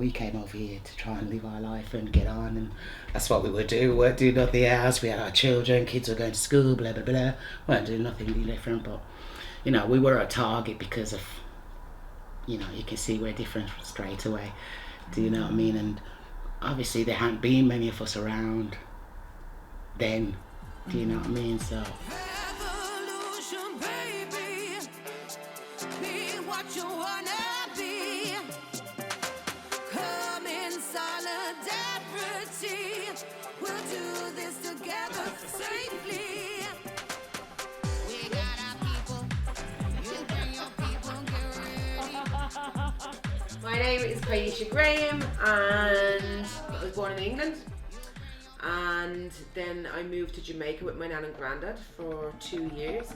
we came over here to try and live our life and get on, and that's what we would do. We weren't doing nothing else. We had our children, kids were going to school, blah, blah, blah. We weren't doing nothing really different, but, you know, we were a target because of, you know, you can see we're different straight away. Do you know what I mean? And obviously there hadn't been many of us around then. Do you know what I mean? So. What you wanna be, come in solidarity, we'll do this together safely. We got our people, you bring your people, get ready. My name is Kaisha Graham and I was born in England, and then I moved to Jamaica with my nan and granddad for 2 years.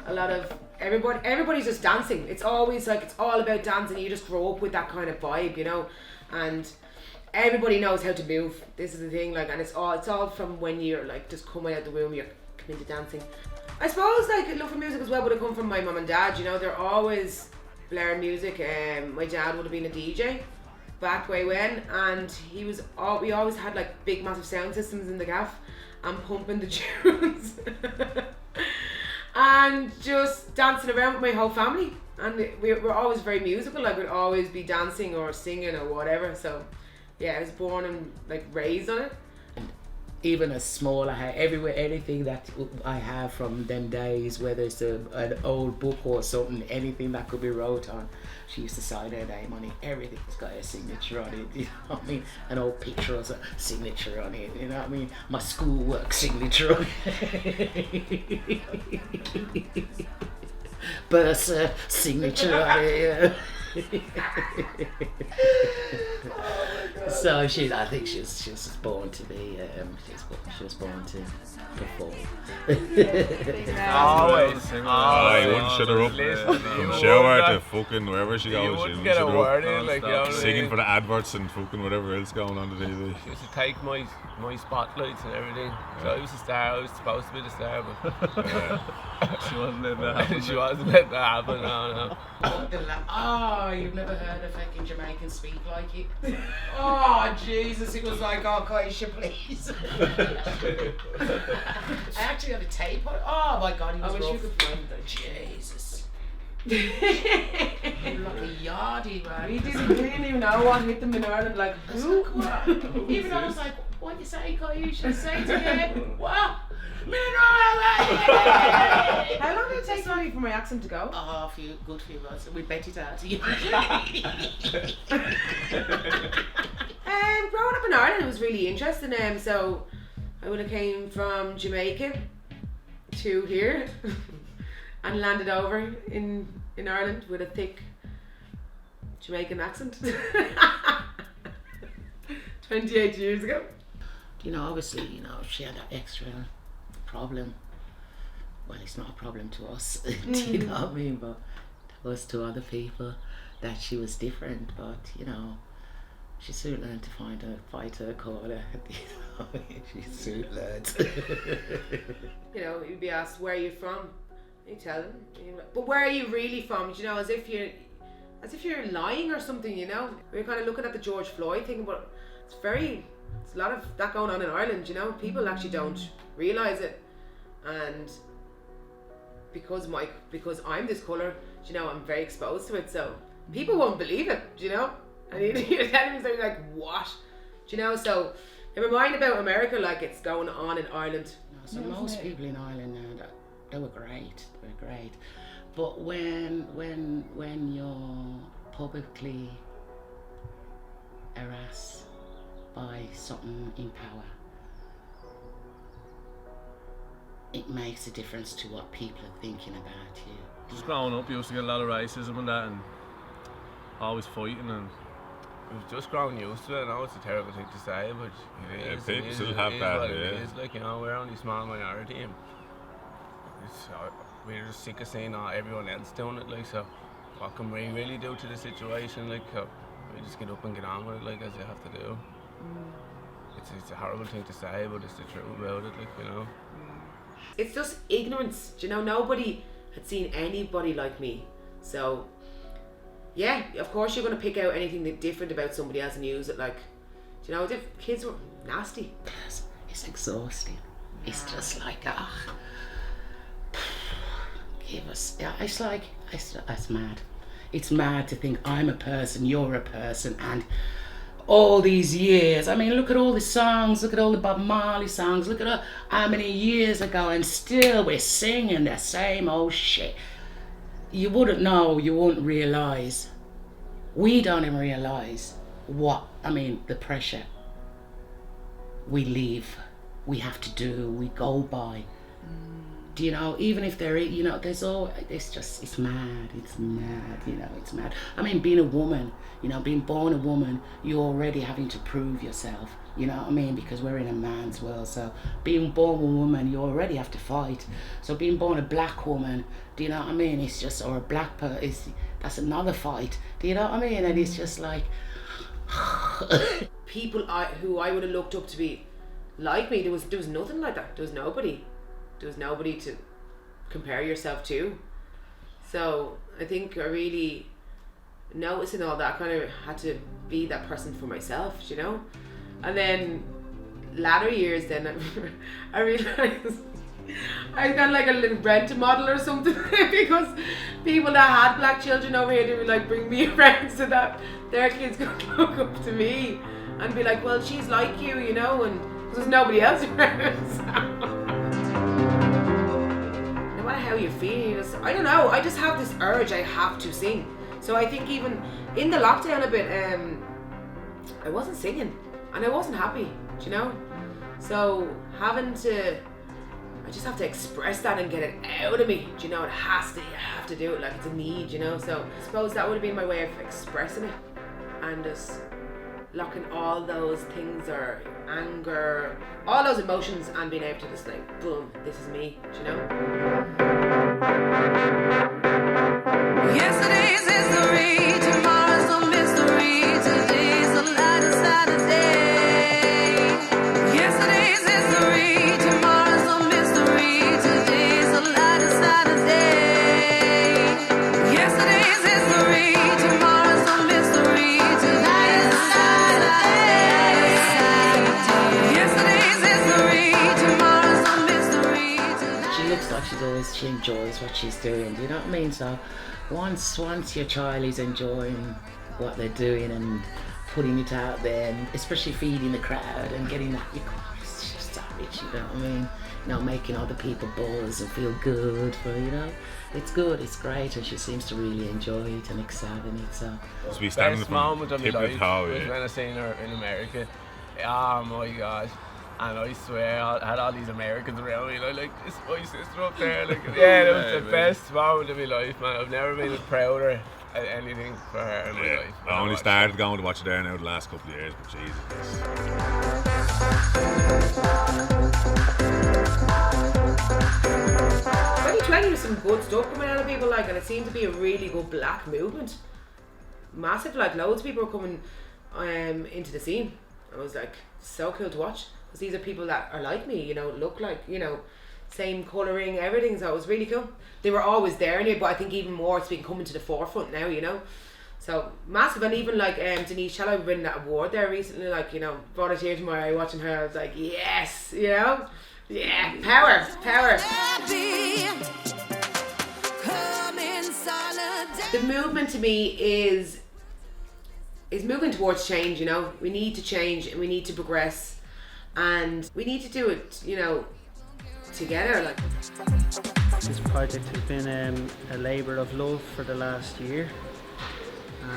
A lot of everybody's just dancing. It's always like, it's all about dancing. You just grow up with that kind of vibe, you know, and everybody knows how to move. This is the thing, like, and it's all from when you're like just coming out the womb, you're coming to dancing. I suppose like I love for music as well would have come from my mum and dad, you know, they're always blaring music. My dad would have been a DJ back way when, and we always had like big massive sound systems in the gaff and pumping the tunes. And just dancing around with my whole family, and we're always very musical, like we'd always be dancing or singing or whatever. So yeah, I was born and like raised on it. Even as small, I had everywhere, anything that I have from them days, whether it's an old book or something, anything that could be wrote on, she used to sign her name on it. Everything's got her signature on it, you know what I mean? An old picture has a signature on it, you know what I mean? My schoolwork signature on it. Birth signature on it, So I think she was born to be, she was born to perform. Always. You wouldn't shut her up. From shower to fucking wherever she goes, You she wouldn't wouldn't get a shut her word up. in, like, you know what I mean? Singing for the adverts and fucking whatever else going on the TV. She used to take my spotlights and everything. So I was the star, I was supposed to be the star, but She wasn't letting that happen. she wasn't letting that happen, no. Oh, you've never heard a fucking Jamaican speak like it? Oh, Jesus, it was like, oh, Kaisha, please. I actually had a tape on it. Oh my God, he was rough. I wish you could find that. Jesus. He looked like a yardie, man. We didn't even know what hit them in Ireland, like, who? Even I was like, what you say, Kaisha? Say to you, what? How long did it take for my accent to go? Oh, good few months. We bet it out. Growing up in Ireland, it was really interesting. So I would have came from Jamaica to here and landed over in Ireland with a thick Jamaican accent. 28 years ago. You know, obviously, you know, she had that extra problem. Well, it's not a problem to us, do you know what I mean? But to us, to other people, that she was different. But, you know, she soon learned to fight her corner. You know, she soon learned. You know, you'd be asked, where are you from? You tell them. But where are you really from? You know, as if you're lying or something, you know? We're kind of looking at the George Floyd thing, but it's a lot of that going on in Ireland, you know? People actually don't realise it. And because I'm this colour, you know, I'm very exposed to it, so people won't believe it, you know? And you're telling me something like, what? Do you know? So never mind about America, like it's going on in Ireland. So most people in Ireland now, they were great. But when you're publicly harassed by something in power, it makes a difference to what people are thinking about you. Just growing up, you used to get a lot of racism and that, and always fighting, and It was just growing used to it. I know it's a terrible thing to say, but it is. people It is, still it have is that, what yeah. It is, like, you know, we're only a small minority, and we're just sick of seeing everyone else doing it, like, so what can we really do to the situation, like, we just get up and get on with it, like, as you have to do. It's a horrible thing to say, but it's the truth about it, like, you know. It's just ignorance, do you know? Nobody had seen anybody like me, so yeah, of course you're going to pick out anything different about somebody else and use it. Like, do you know, kids were nasty. It's exhausting. It's just like, give us. Yeah, it's mad. It's mad to think I'm a person, you're a person, and all these years. I mean, look at all the songs, look at all the Bob Marley songs, look at how many years ago, and still we're singing the same old shit. You wouldn't know, you wouldn't realise. We don't even realise the pressure we leave, we have to do, we go by. Do you know, even if they're, you know, it's mad, it's mad. I mean, being a woman, you know, being born a woman, you're already having to prove yourself, you know what I mean, because we're in a man's world. So being born a woman, you already have to fight. So being born a black woman, do you know what I mean, it's just, or a black person, that's another fight, do you know what I mean? And it's just like people who I would have looked up to be like me, there was nothing like that. There was nobody to compare yourself to. So I think I really, noticing all that, kind of had to be that person for myself, you know. And then latter years, then I realised I was kind of like a little rent model or something because people that had black children over here, they would like bring me around so that their kids could look up to me and be like, well, she's like you, you know, and there's nobody else around. So. No matter how you're feeling, I don't know, I just have this urge, I have to sing. So I think even in the lockdown a bit, I wasn't singing and I wasn't happy, do you know? So I just have to express that and get it out of me, do you know? You have to do it, like it's a need, you know? So I suppose that would have been my way of expressing it and just locking all those things, or anger, all those emotions, and being able to just like, boom, this is me, do you know? Yesterday's history, tomorrow's a mystery, today's a light inside the day. Yesterday's history, tomorrow's a mystery, today's a light inside the day. Yesterday's history, tomorrow's a mystery, today's a light inside the day. Yesterday's history, tomorrow's a mystery, today's. She looks like she enjoys what she's doing, do you know what I mean? So once your child is enjoying what they're doing and putting it out there, and especially feeding the crowd and getting that, it's just savage, you know what I mean? You know, making other people buzz and feel good for, you know, it's good, it's great, and she seems to really enjoy it and excel in it. So the best moment of my life was when I seen her in America. Oh my God. And I swear, I had all these Americans around me, and I like, this is my sister up there. Like, yeah, it was the best moment of my life, man. I've never been as prouder at anything for her in my life. I only started going to watch it there now the last couple of years, but Jesus. 2020 was some good stuff coming out of people, like, and it seemed to be a really good black movement. Massive, like, loads of people were coming into the scene. It was like so cool to watch, because these are people that are like me, you know, look like, you know, same colouring, everything. So it was really cool. They were always there anyway, but I think even more it's been coming to the forefront now, you know. So massive. And even like Denise Shallow winning that award there recently, like, you know, brought a tear to my eye watching her. I was like, yes, you know, yeah, power. The movement to me is moving towards change, you know. We need to change and we need to progress, and we need to do it, you know, together. Like, this project has been a labour of love for the last year,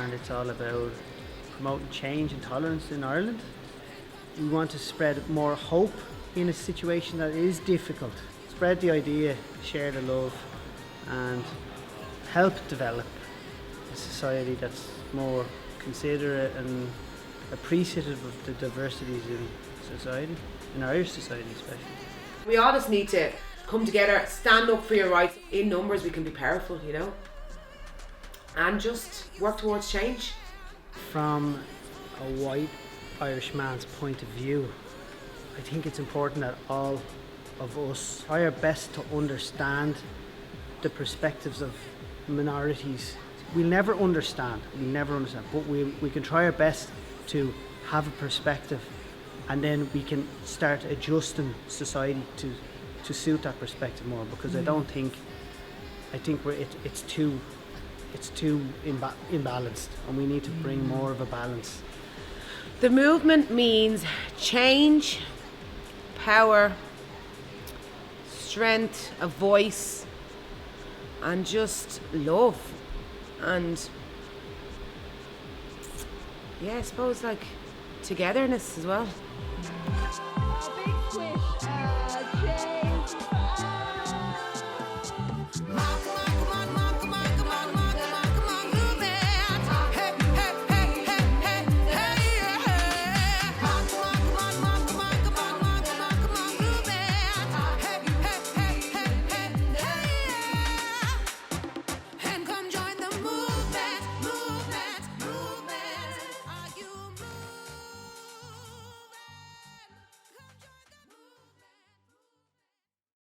and it's all about promoting change and tolerance in Ireland. We want to spread more hope in a situation that is difficult. Spread the idea, share the love, and help develop a society that's more considerate and appreciative of the diversities in society, in Irish society especially. We all just need to come together, stand up for your rights. In numbers we can be powerful, you know, and just work towards change. From a white Irish man's point of view, I think it's important that all of us try our best to understand the perspectives of minorities we'll never understand. But we can try our best to have a perspective, and then we can start adjusting society to suit that perspective more. Because I think it's too imbalanced, and we need to bring more of a balance. The movement means change, power, strength, a voice, and just love. And yeah, I suppose like togetherness as well.